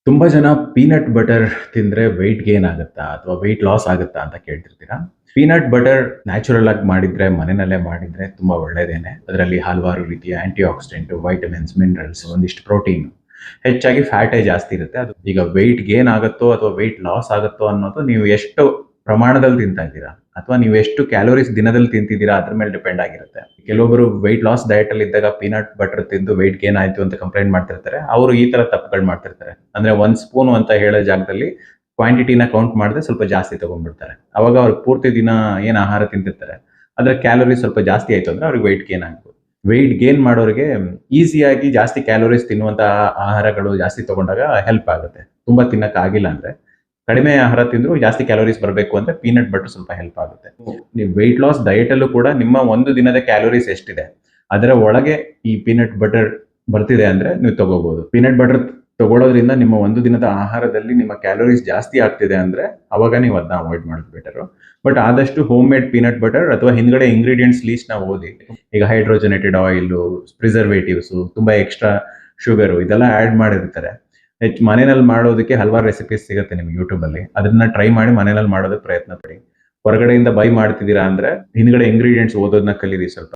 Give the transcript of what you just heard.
ತುಂಬಾ ಜನ peanut butter ತಿಂದ್ರೆ ವೆಯ್ಟ್ ಗೇನ್ ಆಗುತ್ತಾ ಅಥವಾ ವೆಯ್ಟ್ ಲಾಸ್ ಆಗುತ್ತಾ ಅಂತ ಕೇಳ್ತಿರ್ತೀರಾ. ಪೀನಟ್ ಬಟರ್ ನ್ಯಾಚುರಲ್ ಆಗಿ ಮಾಡಿದ್ರೆ, ಮನೆಯಲ್ಲೇ ಮಾಡಿದ್ರೆ ತುಂಬಾ ಒಳ್ಳೇದೇನೆ. ಅದರಲ್ಲಿ ಹಲವಾರು ರೀತಿಯ ಆಂಟಿ ಆಕ್ಸಿಡೆಂಟ್, ವೈಟಮಿನ್ಸ್, ಮಿನರಲ್ಸ್, ಒಂದಿಷ್ಟು ಪ್ರೋಟೀನ್, ಹೆಚ್ಚಾಗಿ ಫ್ಯಾಟೇ ಜಾಸ್ತಿ ಇರುತ್ತೆ. ಅದು ಈಗ ವೆಯ್ಟ್ ಗೇನ್ ಆಗುತ್ತೋ ಅಥವಾ ವೆಯ್ಟ್ ಲಾಸ್ ಆಗುತ್ತೋ ಅನ್ನೋದು ನೀವು ಎಷ್ಟು ಪ್ರಮಾಣದಲ್ಲಿ ತಿಂತಾ ಇದ್ದೀರಾ ಅಥವಾ ನೀವು ಎಷ್ಟು ಕ್ಯಾಲೋರೀಸ್ ದಿನದಲ್ಲಿ ತಿಂತಿದ್ದೀರಾ ಅದ್ರ ಮೇಲೆ ಡಿಪೆಂಡ್ ಆಗಿರುತ್ತೆ. ಕೆಲವೊಬ್ಬರು ವೆಯ್ಟ್ ಲಾಸ್ ಡಯಟ್ ಅಲ್ಲಿ ಇದ್ದಾಗ ಪೀನಟ್ ಬಟರ್ ತಿಂದು ವೆಯ್ಟ್ ಗೇನ್ ಆಯ್ತು ಅಂತ ಕಂಪ್ಲೇಂಟ್ ಮಾಡ್ತಿರ್ತಾರೆ. ಅವರು ಈ ತರ ತಪ್ಪುಗಳು ಮಾಡ್ತಿರ್ತಾರೆ. ಅಂದ್ರೆ 1 ಸ್ಪೂನ್ ಅಂತ ಹೇಳೋ ಜಾಗದಲ್ಲಿ ಕ್ವಾಂಟಿಟಿನ ಕೌಂಟ್ ಮಾಡದೆ ಸ್ವಲ್ಪ ಜಾಸ್ತಿ ತಗೊಂಡ್ಬಿಡ್ತಾರೆ. ಅವಾಗ ಅವ್ರು ಪೂರ್ತಿ ದಿನ ಏನ್ ಆಹಾರ ತಿಂತಿರ್ತಾರೆ ಅದ್ರ ಕ್ಯಾಲೋರಿ ಸ್ವಲ್ಪ ಜಾಸ್ತಿ ಆಯ್ತು ಅಂದ್ರೆ ಅವ್ರಿಗೆ ವೆಯ್ಟ್ ಗೇನ್ ಆಗ್ಬೋದು. ವೆಯ್ಟ್ ಗೇನ್ ಮಾಡೋರಿಗೆ ಈಸಿಯಾಗಿ ಜಾಸ್ತಿ ಕ್ಯಾಲೋರೀಸ್ ತಿನ್ನುವಂತ ಆಹಾರಗಳು ಜಾಸ್ತಿ ತಗೊಂಡಾಗ ಹೆಲ್ಪ್ ಆಗುತ್ತೆ. ತುಂಬಾ ತಿನ್ನಕ್ ಆಗಿಲ್ಲ ಅಂದ್ರೆ ಕಡಿಮೆ ಆಹಾರ ತಿಂದ್ರು ಜಾಸ್ತಿ ಕ್ಯಾಲೋರೀಸ್ ಬರಬೇಕು ಅಂದ್ರೆ ಪೀನಟ್ ಬಟರ್ ಸ್ವಲ್ಪ ಹೆಲ್ಪ್ ಆಗುತ್ತೆ. ನೀವು ವೆಯ್ಟ್ ಲಾಸ್ ಡಯಟ್ ಅಲ್ಲೂ ಕೂಡ ನಿಮ್ಮ ಒಂದು ದಿನದ ಕ್ಯಾಲೋರೀಸ್ ಎಷ್ಟಿದೆ ಅದರ ಒಳಗೆ ಈ ಪೀನಟ್ ಬಟರ್ ಬರ್ತಿದೆ ಅಂದ್ರೆ ನೀವು ತಗೋಬಹುದು. ಪೀನಟ್ ಬಟರ್ ತಗೊಳ್ಳೋದ್ರಿಂದ ನಿಮ್ಮ ಒಂದು ದಿನದ ಆಹಾರದಲ್ಲಿ ನಿಮ್ಮ ಕ್ಯಾಲೋರೀಸ್ ಜಾಸ್ತಿ ಆಗ್ತಿದೆ ಅಂದ್ರೆ ಅವಾಗ ನೀವು ಅದನ್ನ ಅವಾಯ್ಡ್ ಮಾಡೋದು ಬೆಟರ್. ಬಟ್ ಆದಷ್ಟು ಹೋಮ್ ಮೇಡ್ ಪೀನಟ್ ಬಟರ್ ಅಥವಾ ಹಿಂದ್ಗಡೆ ಇಂಗ್ರೀಡಿಯೆಂಟ್ಸ್ ಲೀಸ್ಟ್ ನ ಓದಿ. ಈಗ ಹೈಡ್ರೋಜನೇಟೆಡ್ ಆಯಿಲ್, ಪ್ರಿಸರ್ವೇಟಿವ್ಸ್, ತುಂಬಾ ಎಕ್ಸ್ಟ್ರಾ ಶುಗರ್ ಇದೆಲ್ಲ ಆಡ್ ಮಾಡಿರ್ತಾರೆ. ಹೆಚ್ಚು ಮನೆಯಲ್ಲಿ ಮಾಡೋದಕ್ಕೆ ಹಲವಾರು ರೆಸಿಪೀಸ್ ಸಿಗುತ್ತೆ ನಿಮ್ಗೆ ಯೂಟ್ಯೂಬ್ ಅಲ್ಲಿ. ಅದನ್ನ ಟ್ರೈ ಮಾಡಿ ಮನೆಯಲ್ಲಿ ಮಾಡೋದಕ್ಕೆ ಪ್ರಯತ್ನ ಪಡಿ. ಹೊರಗಡೆಯಿಂದ ಬೈ ಮಾಡ್ತಿದ್ದೀರಾ ಅಂದ್ರೆ ಹಿಂದ್ಗಡೆ ಇಂಗ್ರೀಡಿಯೆಂಟ್ಸ್ ಓದೋದನ್ನ ಕಲೀರಿ ಸ್ವಲ್ಪ.